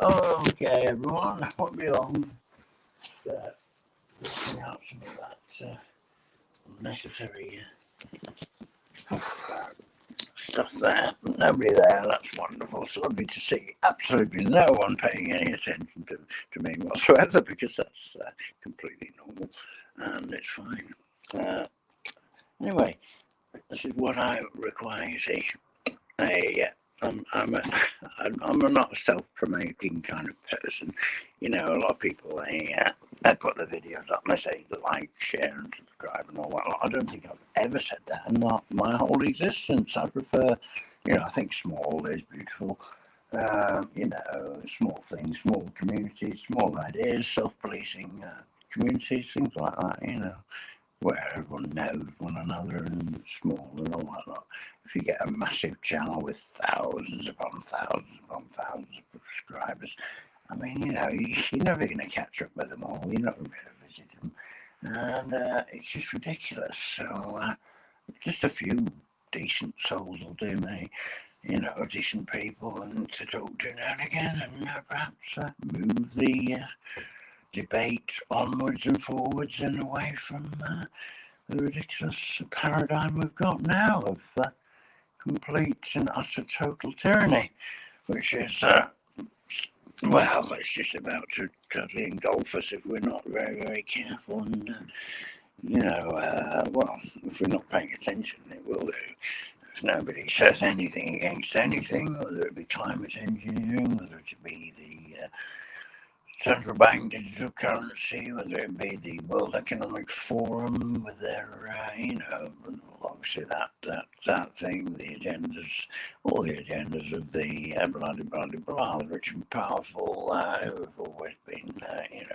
Okay, everyone, I won't be long. Looking out some of that unnecessary stuff there. Nobody there, that's wonderful. It's lovely to see absolutely no one paying any attention to me whatsoever, because that's completely normal and it's fine. Anyway, this is what I require, you see. I'm not a self-promoting kind of person. You know, a lot of people, they put the videos up and they say like, share and subscribe and all that. I don't think I've ever said that in my whole existence. I prefer, you know, I think small is beautiful. You know, small things, small communities, small ideas, self-policing communities, things like that, you know, where everyone knows one another and small and all that lot. If you get a massive channel with thousands upon thousands upon thousands of subscribers, I mean, you know, you're never going to catch up with them all. You're not going to be able to visit them. And it's just ridiculous. So just a few decent souls will do me, you know, decent people, and to talk to now and again, and perhaps move the debate onwards and forwards and away from the ridiculous paradigm we've got now of complete and utter total tyranny, which is, well, it's just about to totally engulf us if we're not very, very careful. And, you know, well, if we're not paying attention, it will do. If nobody says anything against anything, whether it be climate engineering, whether it be the central bank digital currency, whether it be the World Economic Forum with their, you know, obviously that thing, the agendas, all the agendas of the blah, blah, blah, blah, the rich and powerful who have always been, you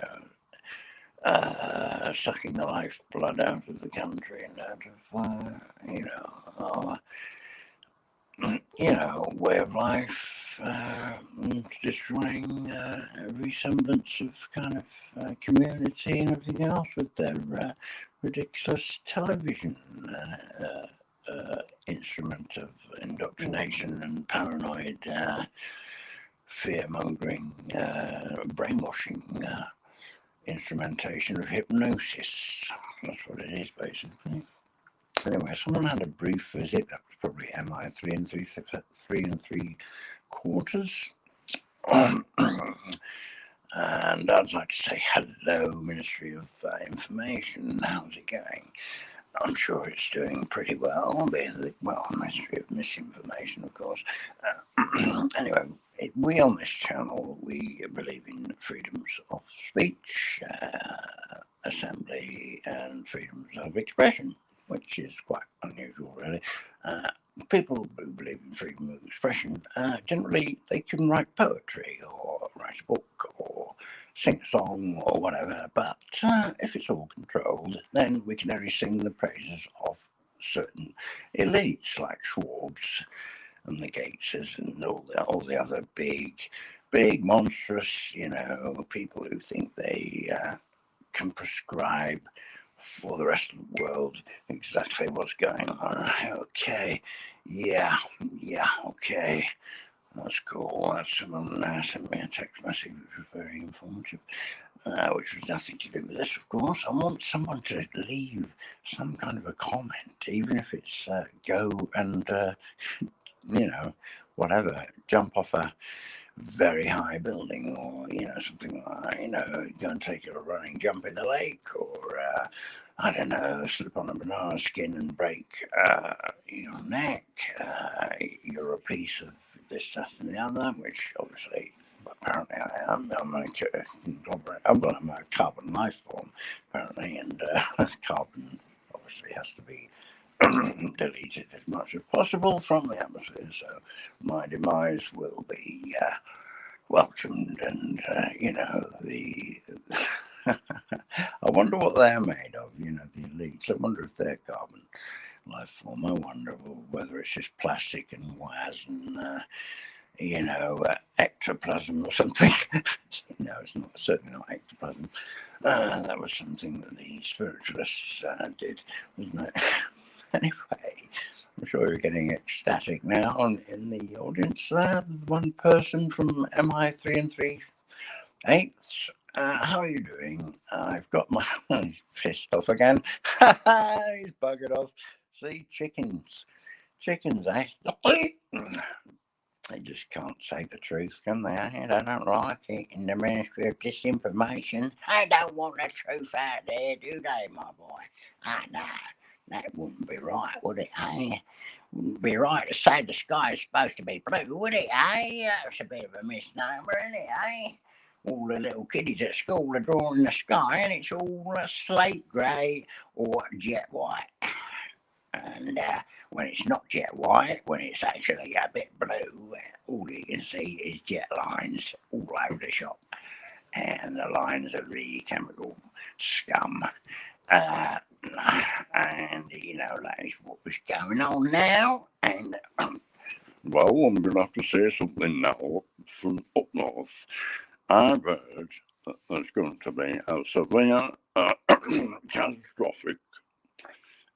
know, sucking the lifeblood out of the country and out of, you know, way of life, destroying every semblance of kind of community and everything else with their ridiculous television instrument of indoctrination and paranoid fear-mongering, brainwashing instrumentation of hypnosis. That's what it is, basically. Anyway, someone had a brief visit. That was probably MI 3 3/4. And I'd like to say hello, Ministry of Information. How's it going? I'm sure it's doing pretty well. Well, Ministry of Misinformation, of course. Anyway, we on this channel, we believe in freedoms of speech, assembly, and freedoms of expression, which is quite unusual, really. People who believe in freedom of expression, generally they can write poetry or write a book or sing a song or whatever, but if it's all controlled, then we can only sing the praises of certain elites like Schwabs and the Gateses and all the other big, monstrous, you know, people who think they can prescribe for the rest of the world exactly what's going on. Okay, yeah, okay, that's cool. Someone sent me a text message which was very informative, which was nothing to do with this, of course. I want someone to leave some kind of a comment, even if it's go and you know, whatever, jump off a very high building, or, you know, something like that, you know, go and take a running jump in the lake, or I don't know, slip on a banana skin and break your neck. You're a piece of this, that, and the other, which obviously, apparently I am. I'm a carbon life form, apparently, and carbon obviously has to be deleted as much as possible from the atmosphere, so my demise will be welcomed. And you know, I wonder what they're made of, you know, the elites. I wonder if they're carbon life form. I wonder whether it's just plastic and wires and you know, ectoplasm or something. No, it's not, certainly not ectoplasm. That was something that the spiritualists did, wasn't it? Anyway, I'm sure you're getting ecstatic now in the audience there. One person from MI3 and 3/8. How are you doing? I've got my... He's pissed off again. He's buggered off. See, chickens. Chickens, eh? They just can't say the truth, can they? They don't like it in the Ministry of Disinformation. They don't want the truth out there, do they, my boy? No, that wouldn't be right, would it, eh? Wouldn't be right to say the sky is supposed to be blue, would it, eh? That's a bit of a misnomer, isn't it, eh? All the little kiddies at school are drawing the sky and it's all slate grey or jet white. And when it's not jet white, when it's actually a bit blue, all you can see is jet lines all over the shop. And the lines of the chemical scum. And, you know, that is what was going on now. And, well, I'm going to have to say something now from up north. I've heard that there's going to be a severe catastrophic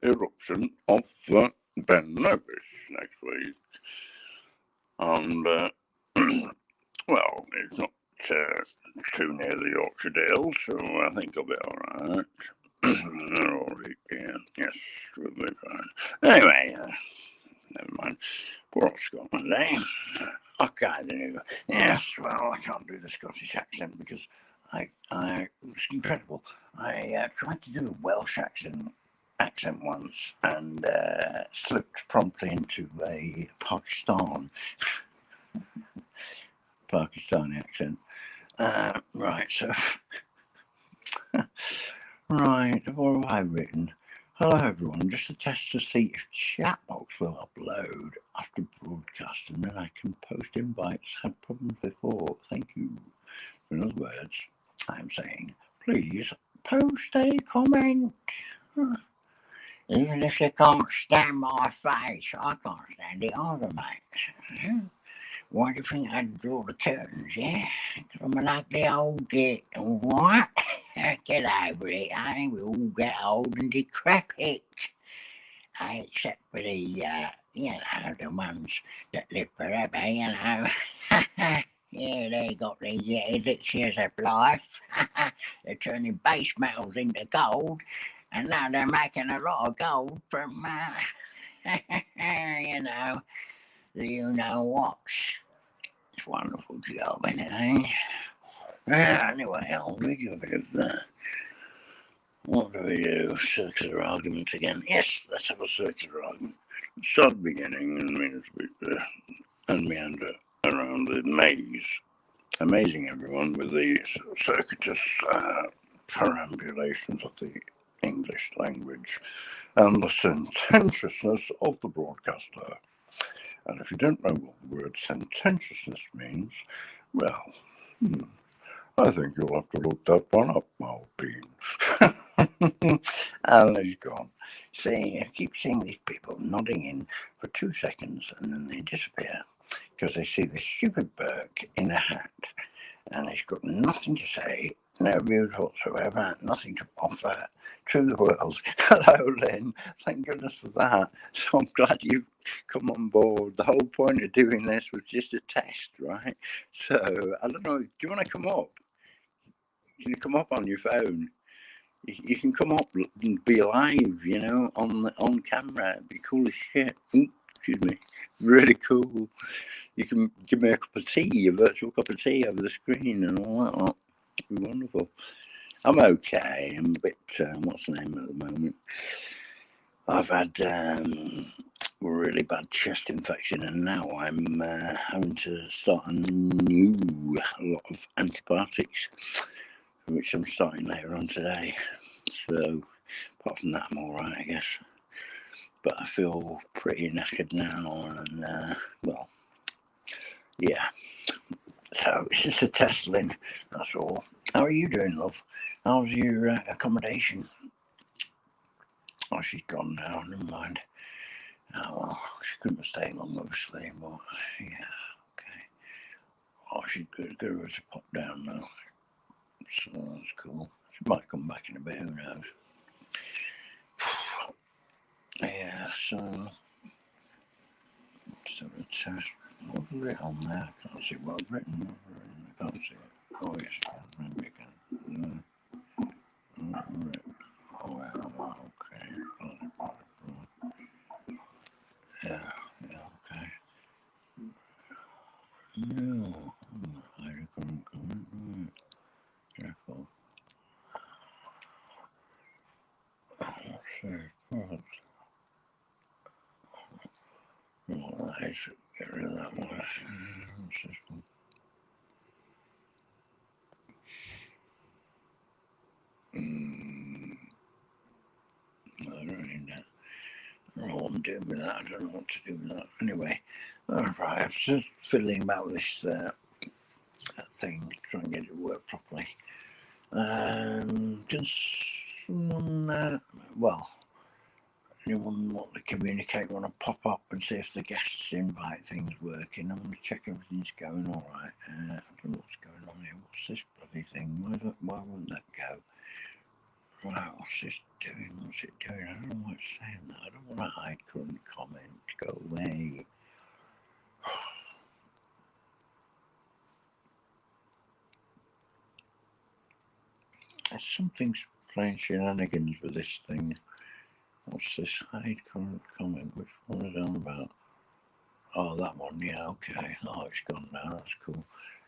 eruption of the Ben Nevis next week. And, well, it's not too near the Yorkshire Dales, so I think I'll be alright. They're all right, yeah, yes, we'll be fine. Anyway, never mind. Poor old Scotland, eh? Okay, then. Yes, well, I can't do the Scottish accent because it's incredible. I tried to do a Welsh accent once and slipped promptly into a Pakistani accent. Right, so right, what have I written? Hello everyone, just a test to see if Chatbox will upload after broadcast and then I can post invites. Had problems before. Thank you. In other words, I'm saying, please post a comment. Even if you can't stand my face, I can't stand it either, mate. Why do you think I draw the curtains, yeah? Because I'm an ugly old git, all right? Get over it, eh? We all get old and decrepit. Except for the, you know, the ones that live forever, you know. Yeah, they got these elixirs of life. They're turning base metals into gold. And now they're making a lot of gold from, you know, the you-know-whats. It's a wonderful job, isn't it, eh? Anyway, I'll read you a bit of that. What do we do? Circular argument again. Yes, let's have a circular argument. Start at the beginning and meander around the maze. Amazing, everyone, with the circuitous perambulations of the English language and the sententiousness of the broadcaster. And if you don't know what the word sententiousness means, well, I think you'll have to look that one up, Malbean. And he's gone. See, I keep seeing these people nodding in for 2 seconds and then they disappear because they see this stupid Burke in a hat and he's got nothing to say, no views whatsoever, nothing to offer to the world. Hello, Lynn. Thank goodness for that. So I'm glad you've come on board. The whole point of doing this was just a test, right? So I don't know. Do you want to come up? Can you come up on your phone? You can come up and be live, you know, on camera. It'd be cool as shit. Ooh, excuse me. Really cool. You can give me a cup of tea, a virtual cup of tea over the screen and all that. It'd be wonderful. I'm okay. I'm a bit, what's the name at the moment? I've had really bad chest infection and now I'm having to start a lot of antibiotics, which I'm starting later on today. So apart from that, I'm all right, I guess. But I feel pretty knackered now and, well, yeah. So it's just a test, Lynn, that's all. How are you doing, love? How's your accommodation? Oh, she's gone now, never mind. Oh, well, she couldn't stay long, obviously, but yeah, okay. Oh, she's good to pop down now. So that's cool. She might come back in a bit, who knows? Yeah, so So the test, what was it on there? I can't see what I've written. I can't see it. Oh yes, I can. Maybe I can. Oh well, okay. Yeah, okay. No, I couldn't comment. Careful. Oh, I should get rid of that one. What's this one? I don't know what I'm doing with that. I don't know what to do with that. Anyway, alright, I'm just fiddling about with this thing, trying to get it to work properly. Does someone, well, anyone want to communicate, want to pop up and see if the guests invite things working? I want to check everything's going all right. I don't know what's going on here. What's this bloody thing? Why won't that go? Wow, what's this doing? What's it doing? I don't know why it's saying that. I don't want to hide current comment. Go away. Something's playing shenanigans with this thing. What's this? Hide current comment. Which one is it on about? Oh, that one. Yeah, okay. Oh, it's gone now. That's cool.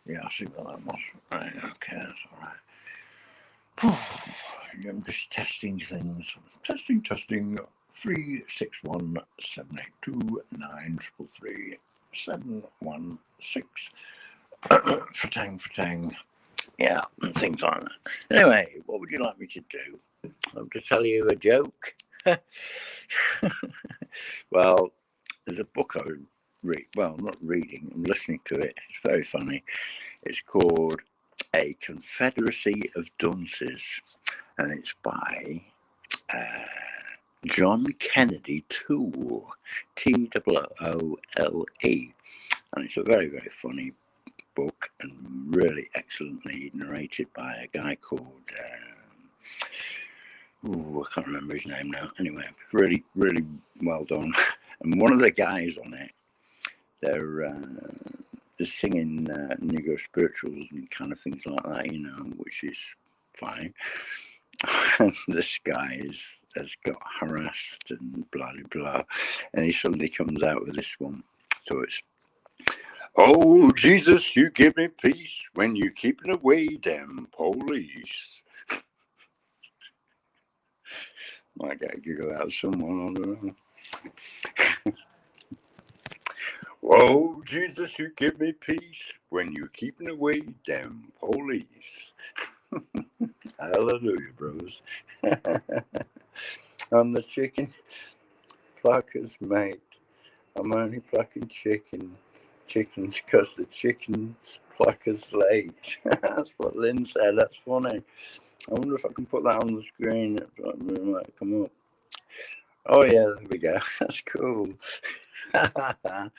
Yeah, I see what that was. Right, okay, that's all right. I'm just testing things. Testing. 361-782-933-716. Fatang. Yeah, and things like that. Anyway, what would you like me to do? I'm to tell you a joke. Well, there's a book I read. Well, I'm not reading. I'm listening to it. It's very funny. It's called A Confederacy of Dunces, and it's by John Kennedy Toole, Toole, and it's a very, very funny book and really excellently narrated by a guy called I can't remember his name now. Anyway, really, really well done. And one of the guys on it, they're singing Negro spirituals and kind of things like that, you know, which is fine. And this guy has got harassed and blah blah blah, and he suddenly comes out with this one. So it's, oh Jesus, you give me peace when you keeping away them police. Might get a giggle out of someone, I don't know. Oh Jesus, you give me peace when you keeping away them police. Hallelujah, bros. I'm the chicken plucker's mate. I'm only plucking chickens because the chicken's plucker's late. That's what Lynn said. That's funny. I wonder if I can put that on the screen. It might come up. Oh yeah, there we go. That's cool. I'm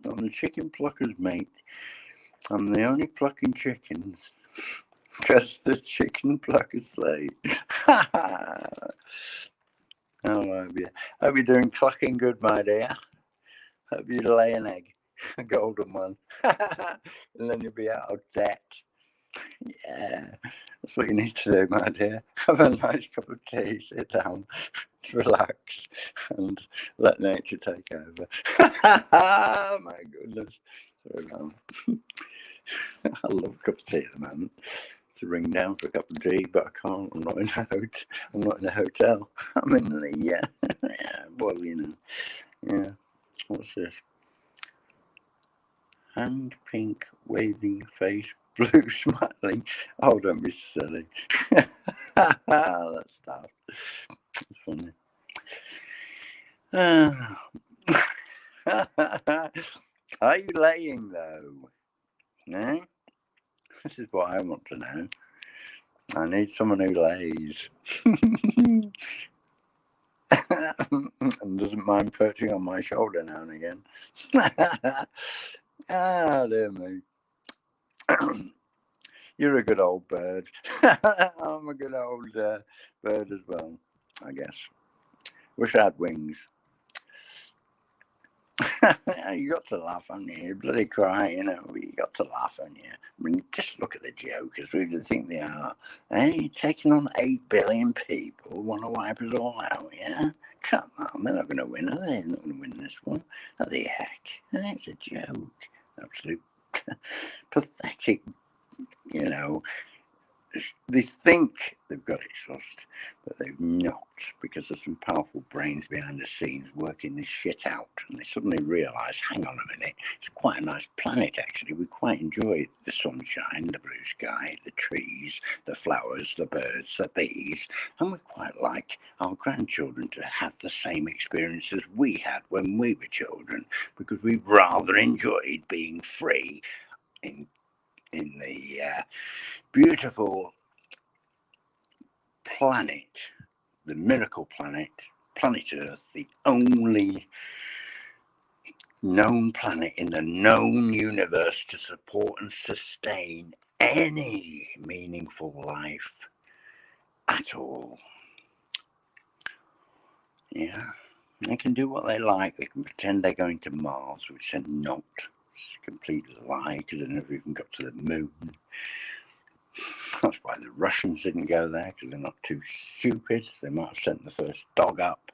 the chicken plucker's mate. I'm the only plucking chickens because the chicken plucker's late. Oh, I hope you're doing clucking good, my dear. Hope you lay an egg, a golden one, and then you'll be out of debt. Yeah, that's what you need to do, my dear. Have a nice cup of tea, sit down, relax, and let nature take over. My goodness. I love a cup of tea at the moment. To ring down for a cup of tea, but I can't. I'm not in a hotel. I'm in the yeah, well, you know, yeah. What's this? Hand pink, waving face, blue smiling. Oh, don't be silly. That's daft. It's funny. Are you laying though? Eh? This is what I want to know. I need someone who lays and doesn't mind perching on my shoulder now and again. Ah, dear me. You're a good old bird. I'm a good old bird as well, I guess. Wish I had wings. You got to laugh, haven't you? You bloody cry, you know. You got to laugh, haven't you? I mean, just look at the jokers. Who do you think they are? Taking on 8 billion people, want to wipe us all out, yeah? Come on, they're not going to win, are they? They're not going to win this one. What the heck? It's a joke. Absolute pathetic, you know. They think they've got it sussed, but they've not, because there's some powerful brains behind the scenes working this shit out, and they suddenly realise, hang on a minute, it's quite a nice planet actually. We quite enjoy the sunshine, the blue sky, the trees, the flowers, the birds, the bees, and we quite like our grandchildren to have the same experiences we had when we were children, because we rather enjoyed being free in the beautiful planet, the miracle planet, planet Earth, the only known planet in the known universe to support and sustain any meaningful life at all. Yeah, they can do what they like. They can pretend they're going to Mars, which they're not. It's a complete lie, because they never even got to the moon. That's why the Russians didn't go there, because they're not too stupid. They might have sent the first dog up.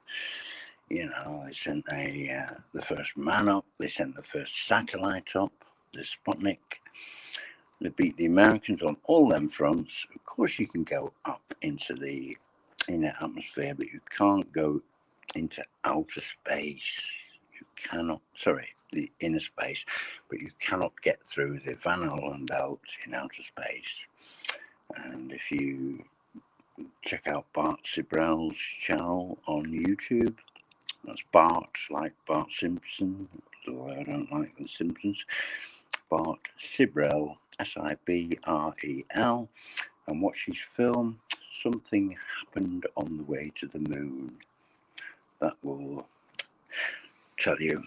You know, they sent the first man up. They sent the first satellite up, the Sputnik. They beat the Americans on all them fronts. Of course, you can go up into the inner atmosphere, but you can't go into outer space. You cannot, the inner space, but you cannot get through the Van Allen belt in outer space. And if you check out Bart Sibrel's channel on YouTube, that's Bart, like Bart Simpson, although I don't like the Simpsons. Bart Sibrel, Sibrel, and watch his film, Something Happened on the Way to the Moon. That will tell you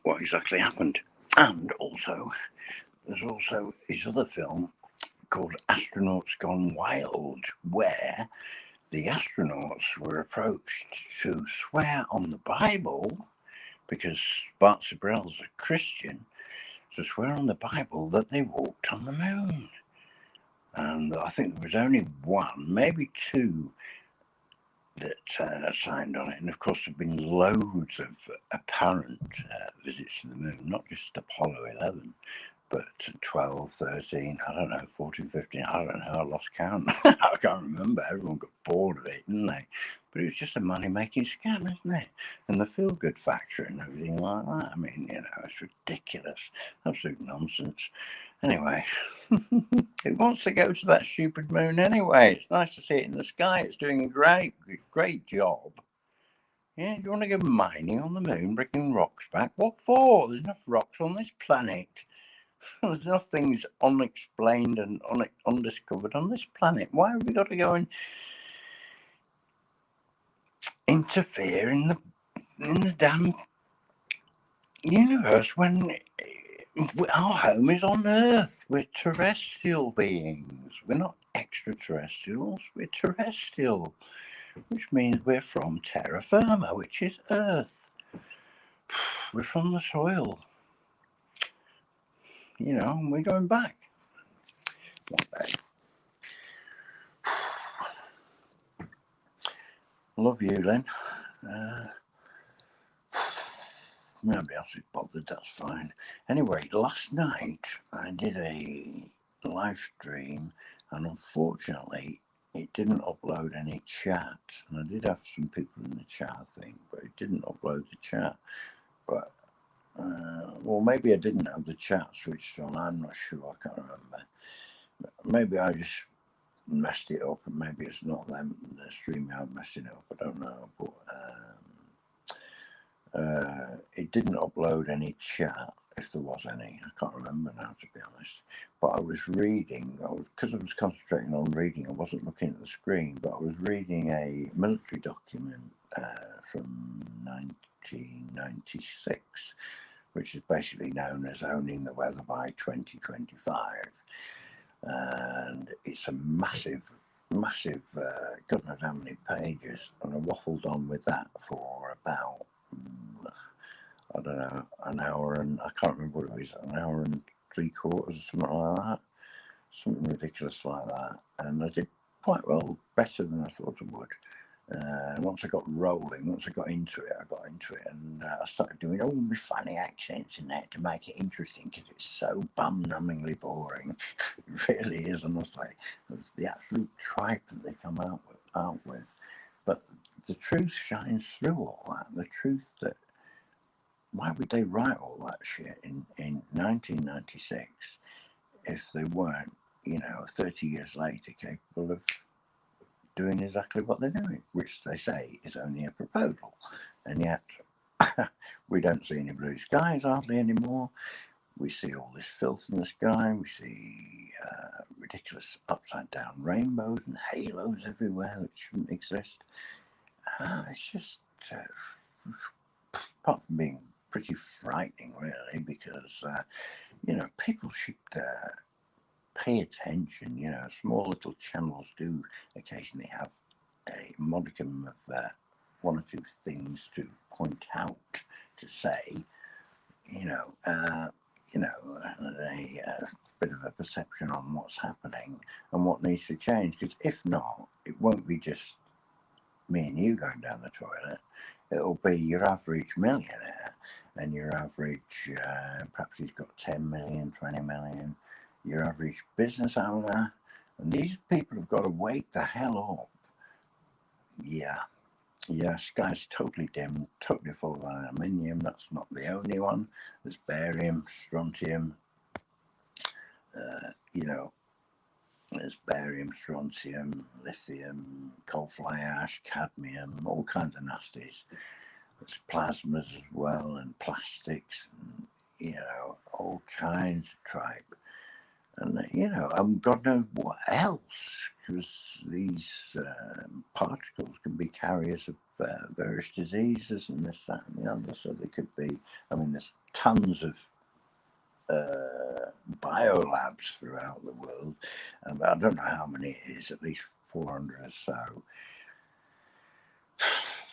what exactly happened. And also, there's also his other film called Astronauts Gone Wild, where the astronauts were approached to swear on the Bible, because Bart Sibrel's a Christian, to swear on the Bible that they walked on the moon. And I think there was only one, maybe two, that signed on it. And of course, there have been loads of apparent visits to the moon, not just Apollo 11, but 12, 13, I don't know, 14, 15, I don't know, I lost count. I can't remember. Everyone got bored of it, didn't they? But it was just a money-making scam, isn't it? And the feel-good factor and everything like that. I mean, you know, it's ridiculous. Absolute nonsense. Anyway, who wants to go to that stupid moon anyway? It's nice to see it in the sky. It's doing a great job. Yeah, you want to go mining on the moon, bringing rocks back? What for? There's enough rocks on this planet. There's enough things unexplained and undiscovered on this planet. Why have we got to go and interfere in the damn universe when our home is on Earth? We're terrestrial beings. We're not extraterrestrials. We're terrestrial, which means we're from terra firma, which is Earth. We're from the soil. You know, and we're going back one day. Love you, Lynn. Nobody else is bothered, that's fine. Anyway, last night I did a live stream, and unfortunately it didn't upload any chat. And I did have some people in the chat thing, but it didn't upload the chat. But well, maybe I didn't have the chat switched on. I'm not sure. I can't remember. Maybe I just messed it up, and maybe it's not them, the StreamYard messing it up. I don't know. But it didn't upload any chat, if there was any. I can't remember now, to be honest. But I was reading, because I was concentrating on reading, I wasn't looking at the screen, but I was reading a military document from 1996, which is basically known as Owning the Weather by 2025. And it's a massive, God knows how many pages, and I waffled on with that for about I don't know, an hour and, I can't remember what it was, an hour and 3/4 or something like that. Something ridiculous like that. And I did quite well, better than I thought I would. Once I got rolling, once I got into it, and I started doing all my funny accents in that to make it interesting, because it's so bum-numbingly boring. It really is, honestly. It's the absolute tripe that they come out with. But the truth shines through all that. The truth that, why would they write all that shit in 1996 if they weren't, 30 years later, capable of doing exactly what they're doing, which they say is only a proposal. And yet, we don't see any blue skies hardly anymore. We see all this filth in the sky. We see ridiculous upside-down rainbows and halos everywhere that shouldn't exist. It's just, apart from being pretty frightening, really, because, people should pay attention. Small little channels do occasionally have a modicum of one or two things to point out, to say, a bit of a perception on what's happening and what needs to change. Because if not, it won't be just me and you going down the toilet. It'll be your average millionaire and your average, perhaps he's got 10 million, 20 million, your average business owner. And these people have got to wake the hell up. Yeah, sky's totally dim, totally full of aluminium. That's not the only one. There's barium, strontium, there's barium, strontium, lithium, coal fly ash, cadmium, all kinds of nasties. There's plasmas as well, and plastics, and, all kinds of tripe. And, God knows what else, because these particles can be carriers of various diseases and this, that, and the other. So they could be, there's tons of biolabs throughout the world. I don't know how many it is, at least 400 or so.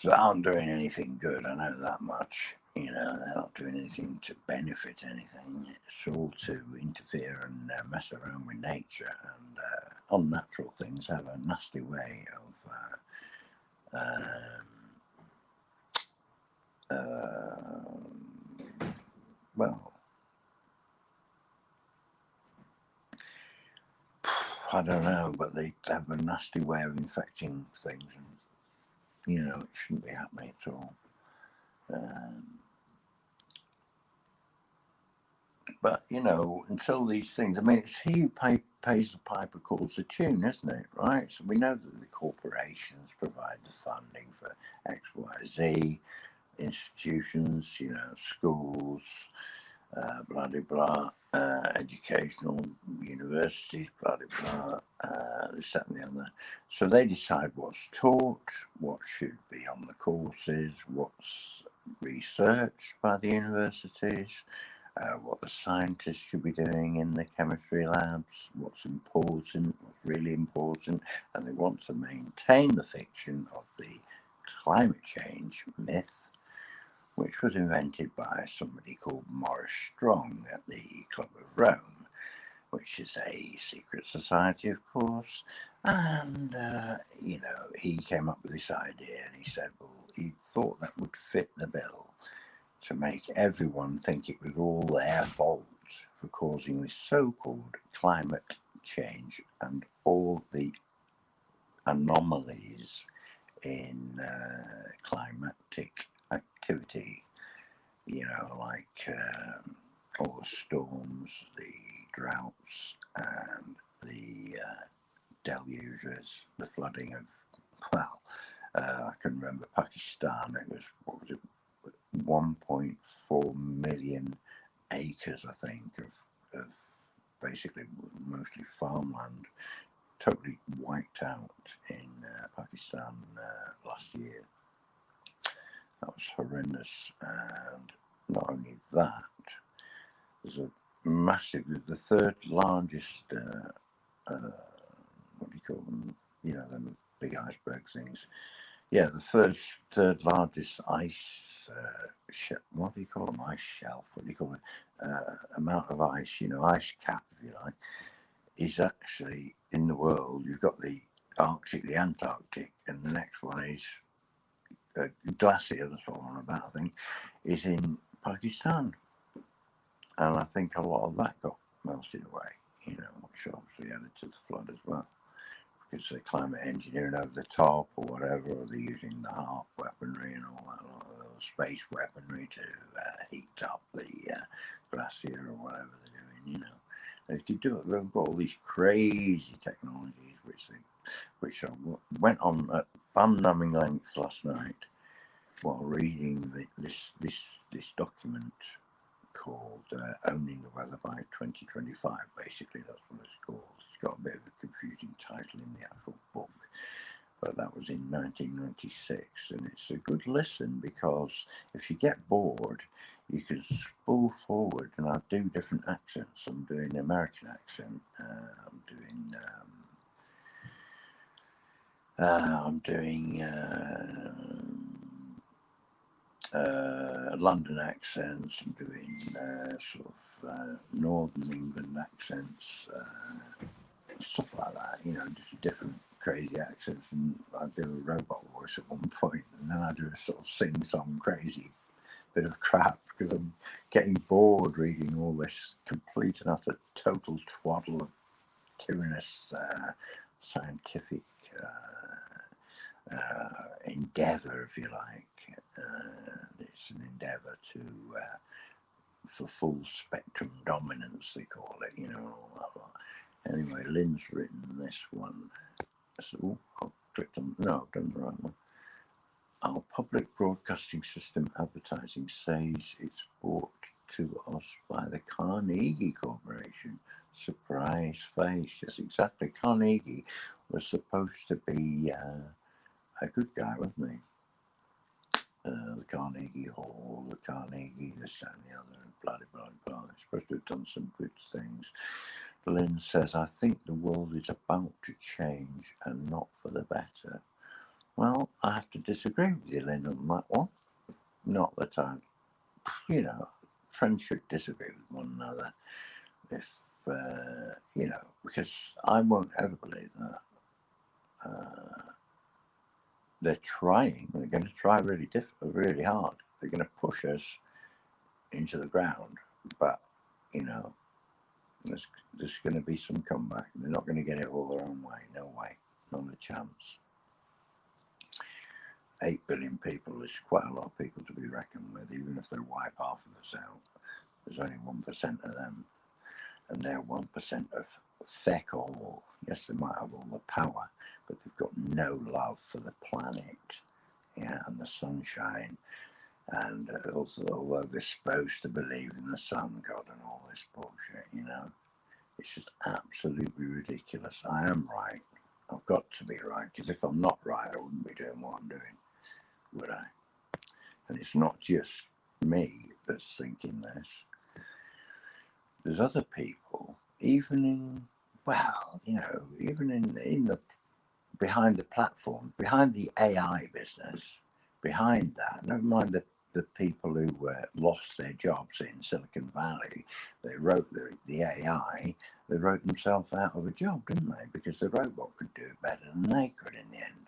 They aren't doing anything good, I know that much. They're not doing anything to benefit anything. It's all to interfere and mess around with nature, and unnatural things have a nasty way of I don't know, but they have a nasty way of infecting things, and it shouldn't be happening at all. But, until these things, it's he who pays the piper calls the tune, isn't it? Right? So we know that the corporations provide the funding for X, Y, Z, institutions, schools, blah, blah, blah, educational universities, blah, blah, blah, this, that, and the other. So they decide what's taught, what should be on the courses, what's researched by the universities, what the scientists should be doing in the chemistry labs, what's important, what's really important, and they want to maintain the fiction of the climate change myth, which was invented by somebody called Maurice Strong at the Club of Rome, which is a secret society, of course. And, he came up with this idea, and he said, well, he thought that would fit the bill, to make everyone think it was all their fault for causing this so-called climate change and all the anomalies in climatic activity, like all the storms, the droughts, and the deluges, the flooding of, I can remember Pakistan. It was, 1.4 million acres, I think, of basically mostly farmland, totally wiped out in Pakistan last year. That was horrendous. And not only that, there's a massive, the third largest, what do you call them? Them big iceberg things. Yeah, the third largest ice, what do you call them? Ice shelf. What do you call it? Amount of ice, ice cap, if you like, is actually in the world. You've got the Arctic, the Antarctic, and the next one is glacier, that's what I'm on about, I think, is in Pakistan. And I think a lot of that got melted away, which obviously added to the flood as well. Because they're climate engineering over the top or whatever, or they're using the HARP weaponry and all that, or space weaponry to heat up the glacier or whatever they're doing, They could do it. They've got all these crazy technologies which I went on at bum-numbing lengths last night while reading this document called Owning the Weather by 2025. Basically, that's what it's called. It's got a bit of a confusing title in the actual book, but that was in 1996, and it's a good listen because if you get bored, you can spool forward, and I do different accents. I'm doing American accent. I'm doing London accents. I'm doing Northern England accents, stuff like that. Just different crazy accents. And I do a robot voice at one point, and then I do a sort of sing-song crazy bit of crap because I'm getting bored reading all this complete and utter total twaddle of tyrannous scientific endeavour, if you like. It's an endeavour for full spectrum dominance, they call it, Anyway, Lynn's written this one. So I've clicked on, no, I've done the right one. Our public broadcasting system advertising says it's brought to us by the Carnegie Corporation. Surprise face. Yes, exactly. Carnegie was supposed to be a good guy, wasn't he? The Carnegie Hall, the Carnegie, this and the other, and blah, blah, blah. They're supposed to have done some good things. Lynn says, I think the world is about to change and not for the better. Well, I have to disagree with you, Lynn, on that one. Not that friends should disagree with one another if, because I won't ever believe that. They're trying. They're going to try really hard. They're going to push us into the ground, but there's going to be some comeback. They're not going to get it all their own way. No way, not a chance. 8 billion people is quite a lot of people to be reckoned with. Even if they wipe half of us out, there's only 1% of them, and they're 1% of feck all. Yes, they might have all the power, but they've got no love for the planet, and the sunshine. And also, although they're supposed to believe in the sun god and all this bullshit, it's just absolutely ridiculous. I am right. I've got to be right, because if I'm not right, I wouldn't be doing what I'm doing, would I? And it's not just me that's thinking this. There's other people, even in the behind the platform, behind the AI business, behind that, never mind the people who lost their jobs in Silicon Valley. They wrote the AI, they wrote themselves out of a job, didn't they? Because the robot could do it better than they could in the end.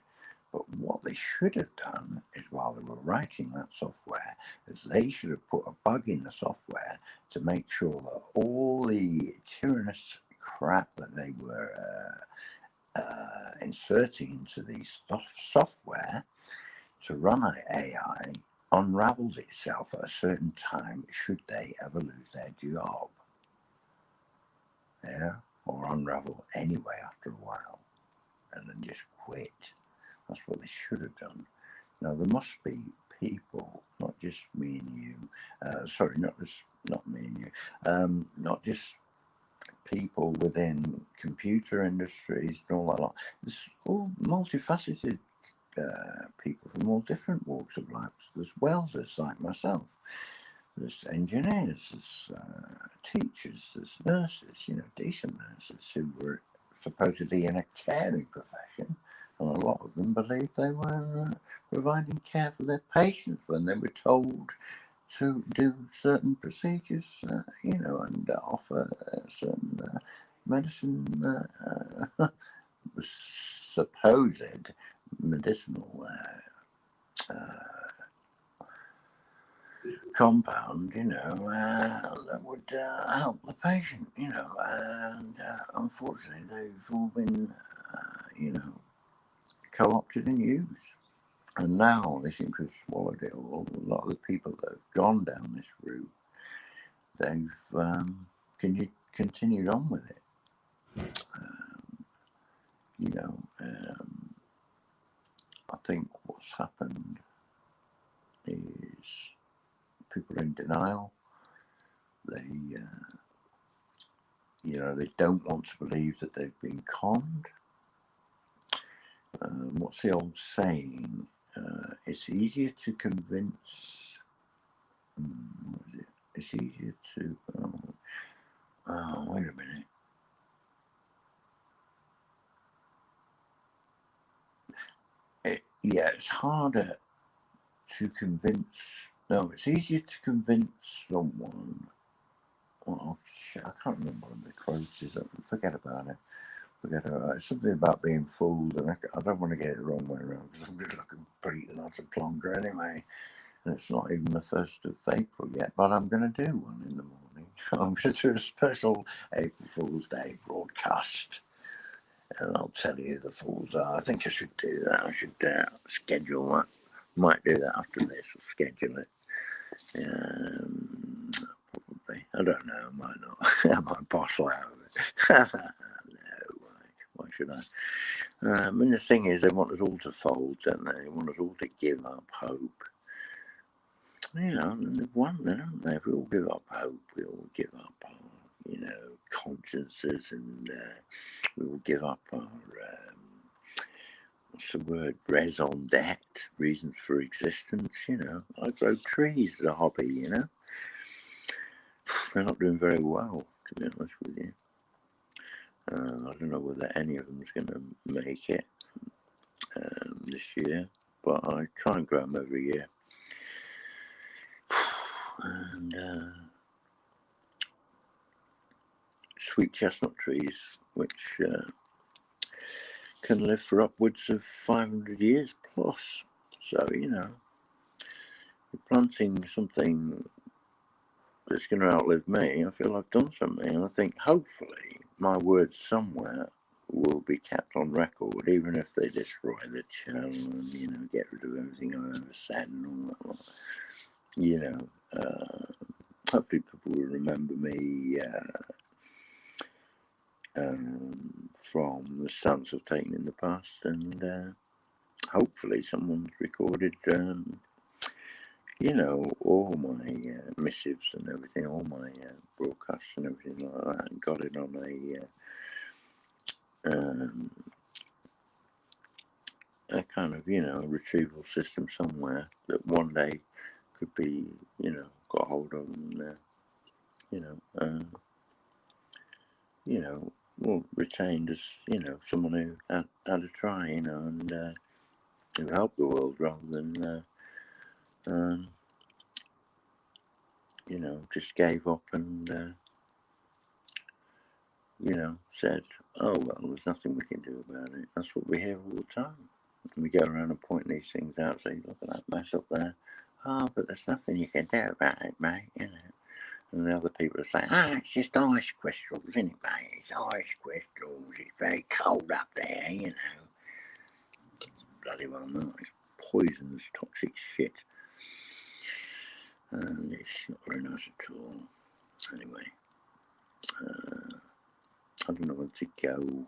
But what they should have done is, while they were writing that software, is they should have put a bug in the software to make sure that all the tyrannous crap that they were inserting into the software to run AI unravels itself at a certain time should they ever lose their job. Or unravel anyway after a while and then just quit. That's what they should have done. Now, there must be people, not just me and you, not me and you, not just people within computer industries and all that lot. There's all multifaceted people from all different walks of life. There's welders like myself. There's engineers, there's teachers, there's nurses, decent nurses who were supposedly in a caring profession, And a lot of them believed they were providing care for their patients when they were told to do certain procedures, and offer certain medicine, supposed medicinal compound, that would help the patient, and unfortunately they've all been, co-opted and used. And now they seem to have swallowed it all. A lot of the people that have gone down this route, they've continued on with it. I think what's happened is people are in denial. They don't want to believe that they've been conned. What's the old saying? It's easier to convince. What is it? It's easier to. Wait a minute. It's harder to convince. No, it's easier to convince someone. Oh shit! I can't remember what the quote is. Forget about it. It's something about being fooled, and I don't want to get it the wrong way around because I'm just looking complete and utter plonker anyway. And it's not even the 1st of April yet, but I'm going to do one in the morning. I'm going to do a special April Fool's Day broadcast, and I'll tell you who the fools are. I think I should do that. I should schedule that. Might do that after this. Or schedule it. Probably. I don't know. I might not. I might bottle out of it. Why should I? The thing is, they want us all to fold, don't they? They want us all to give up hope. And they've won, haven't they? If we all give up hope, we all give up our, consciences, and we all give up our, what's the word, raison d'etre, reasons for existence, I grow trees as a hobby, They're not doing very well, to be honest with you. I don't know whether any of them is going to make it this year, but I try and grow them every year. And sweet chestnut trees, which can live for upwards of 500 years plus. So, you're planting something that's going to outlive me. I feel I've done something, and I think hopefully my words somewhere will be kept on record, even if they destroy the channel and get rid of everything I ever said and all that. Hopefully people will remember me from the stance I've taken in the past, and hopefully someone's recorded all my missives and everything, all my broadcasts and everything like that, and got it on a kind of, retrieval system somewhere that one day could be, got hold of, and, retained as, someone who had a try, and who helped the world rather than, just gave up and, said, oh, well, there's nothing we can do about it. That's what we hear all the time. And we go around and point these things out, say, look at that mess up there. Oh, but there's nothing you can do about it, mate, And the other people are saying, it's just ice crystals, isn't it, mate? It's ice crystals. It's very cold up there, Bloody well not. It's poisonous, toxic shit. And it's not very nice at all. Anyway, I don't know where to go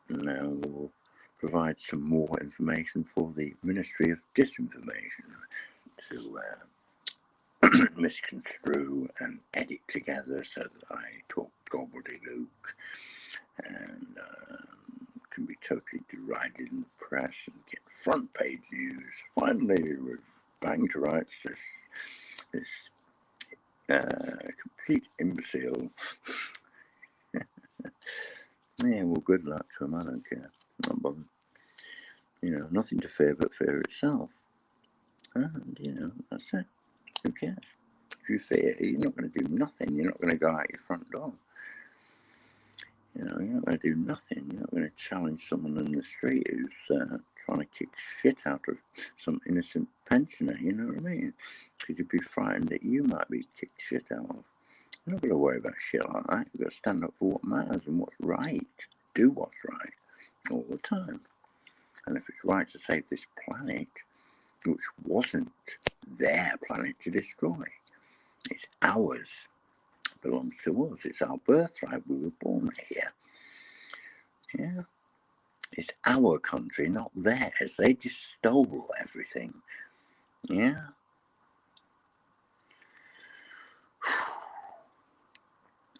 now or provide some more information for the Ministry of Disinformation to misconstrue and edit together so that I talk gobbledygook and can be totally derided in the press and get front page news. Finally, we've banged to rights this complete imbecile. Yeah, well, good luck to him. I don't care. Not bothered. nothing to fear but fear itself. And, that's it. Who cares? If you fear, you're not going to do nothing. You're not going to go out your front door. You're not going to do nothing. You're not going to challenge someone in the street who's trying to kick shit out of some innocent pensioner, you know what I mean? Because you'd be frightened that you might be kicked shit out of. You're not going to worry about shit like that. You've got to stand up for what matters and what's right. Do what's right all the time. And if it's right to save this planet, which wasn't their planet to destroy, it's ours. It belongs to us. It's our birthright. We were born here. Yeah. It's our country, not theirs. They just stole everything. Yeah.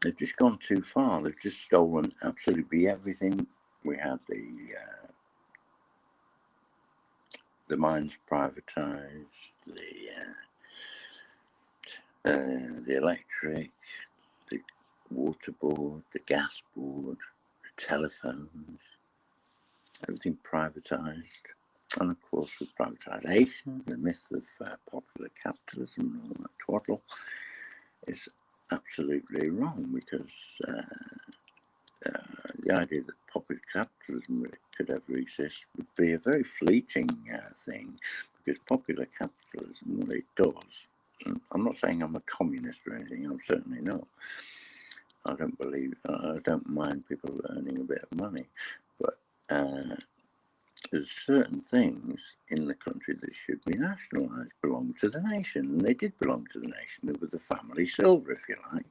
They've just gone too far. They've just stolen absolutely everything. We had the mines privatized, the electric, the water board, the gas board, the telephones, everything privatized. And of course, with privatization, the myth of popular capitalism and all that twaddle is absolutely wrong, because the idea that popular capitalism could ever exist would be a very fleeting thing, because popular capitalism, what it does, I'm not saying I'm a communist or anything, I'm certainly not. I don't mind people earning a bit of money, but there's certain things in the country that should be nationalised, belong to the nation, and they did belong to the nation. They were the family silver, if you like.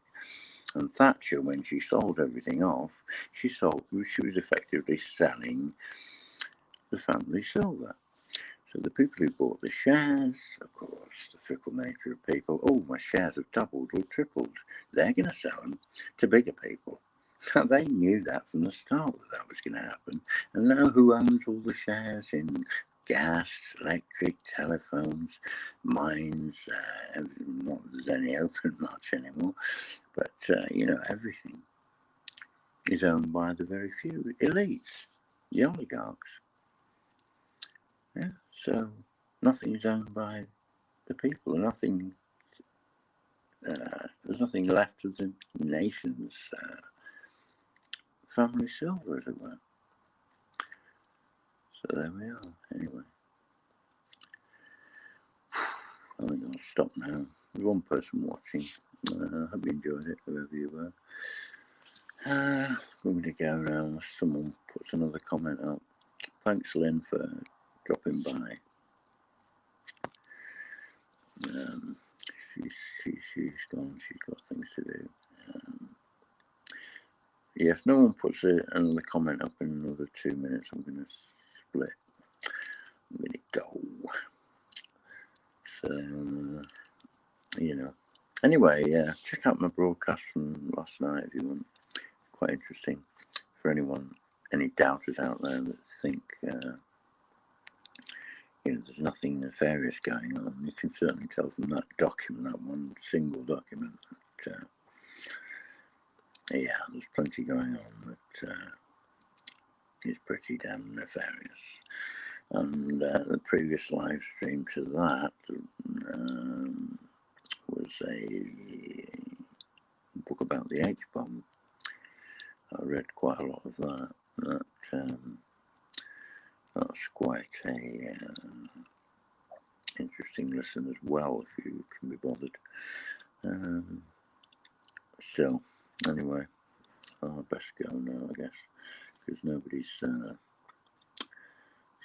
And Thatcher, when she sold everything off, she was effectively selling the family silver. So the people who bought the shares, of course, the fickle nature of people, my shares have doubled or tripled. They're going to sell them to bigger people. Now, they knew that from the start that was going to happen. And now who owns all the shares in gas, electric, telephones, mines? Not that there's any open much anymore. But, everything is owned by the very few elites, the oligarchs. Yeah, so nothing is owned by the people. There's nothing left of the nation's family silver, as it were. So there we are. Anyway, I think I'll stop now. There's one person watching. I hope you enjoyed it, whoever you were. I'm going to go now. Someone puts another comment up. Thanks, Lynn, for dropping by. She's gone. She's got things to do. Yeah, if no one puts another comment up in another 2 minutes, I'm going to split. I'm going to go. So, Anyway, check out my broadcast from last night if you want. Quite interesting for any doubters out there that think there's nothing nefarious going on. You can certainly tell from that document, that one single document, that there's plenty going on that is pretty damn nefarious. And the previous live stream to that was a book about the H-bomb. I read quite a lot of that. That's quite a interesting listen as well, if you can be bothered. So, anyway, I'll best go now, I guess, because nobody's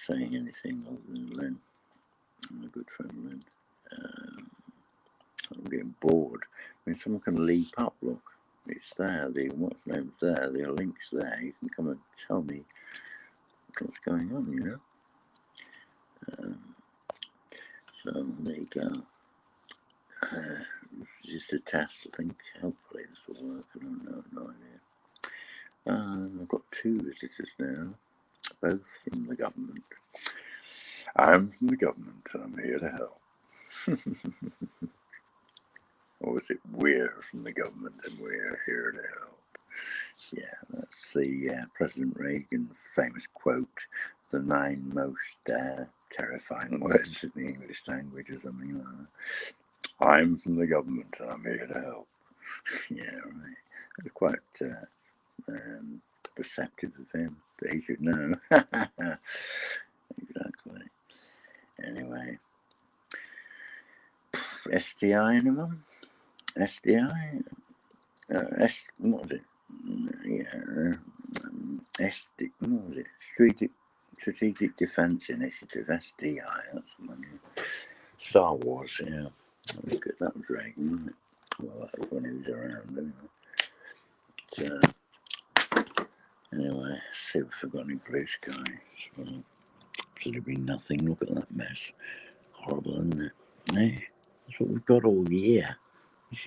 saying anything other than Lynn, my good friend Lynn. I'm getting bored. I mean, someone can leap up, look. It's there, the what's name's there, the link's there. You can come and tell me what's going on, So there you go. It's just a test, I think. Hopefully this will work. I don't know, no idea. I've got 2 visitors now, both from the government. I'm from the government, and I'm here to help. Or is it we're from the government and we're here to help? Yeah, that's the President Reagan's famous quote the 9 most terrifying words in the English language or something like that. I'm from the government and I'm here to help. Yeah, right. It's quite perceptive of him, but he should know. Exactly. Anyway, SDI, anyone? SDI? What was it? Yeah, SD. What was it? Strategic Defence Initiative, SDI. That's money. Star Wars. Yeah, that was Reagan, wasn't it? Well, that was when he was around. Anyway, see if we've got any blue sky. Should have been nothing. Look at that mess. Horrible, isn't it? Hey, that's what we've got all year. This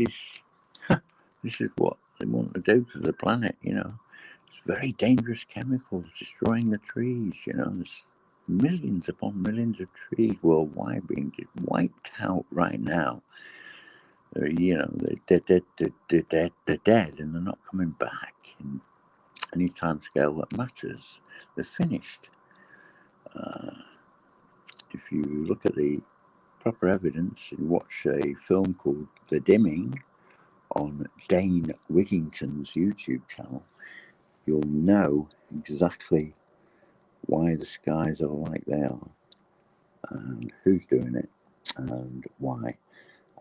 is what they want to do to the planet, you know. It's very dangerous chemicals destroying the trees, you know. There's millions upon millions of trees worldwide being just wiped out right now. You know, they're dead and they're not coming back in any time scale that matters. They're finished. If you look at the proper evidence and watch a film called The Dimming on Dane Wigington's YouTube channel, you'll know exactly why the skies are like they are, and who's doing it, and why,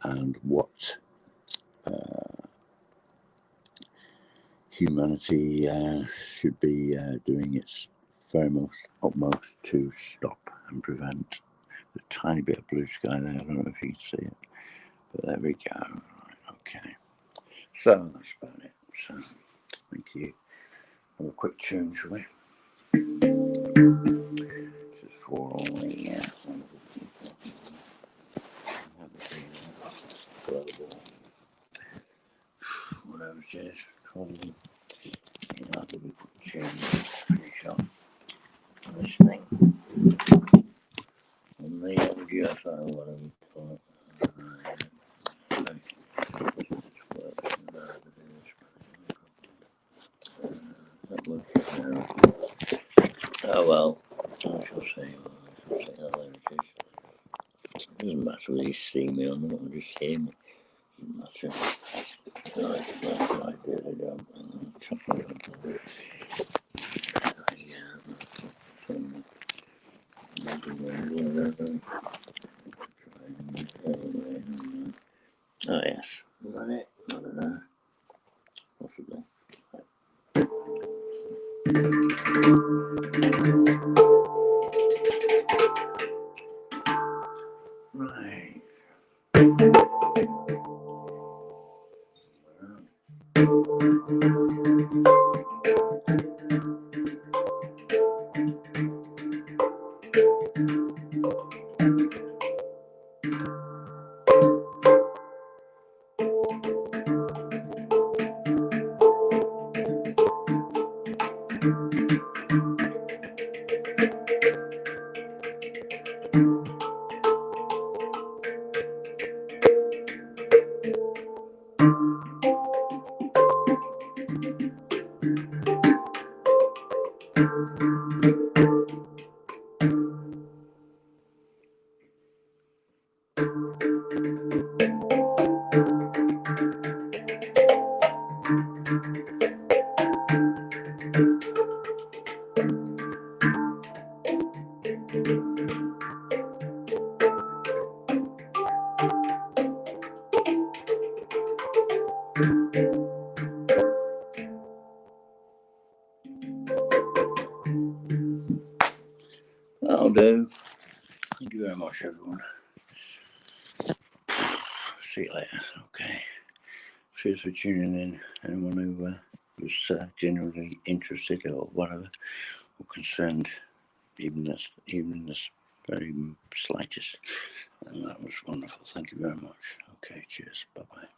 and what humanity should be doing its very most utmost to stop and prevent. A tiny bit of blue sky there, I don't know if you can see it, but there we go. Right, okay, so that's about it. So thank you. Have a quick tune, shall we? Just for all the wonderful people. Whatever it is, probably have a quick tune. Finish off this thing on the old UFO, whatever you call it. Oh well, I shall say that later. It doesn't matter whether you see me or not, or just hear me. It doesn't matter. That's what I did. I don't chop it up. Oh yes, is that it? I don't know. Possibly. Right. That'll do. Thank you very much, everyone. See you later. Okay. Cheers for tuning in. Anyone who was genuinely interested or whatever, or concerned, even this very slightest. And that was wonderful. Thank you very much. Okay, cheers. Bye-bye.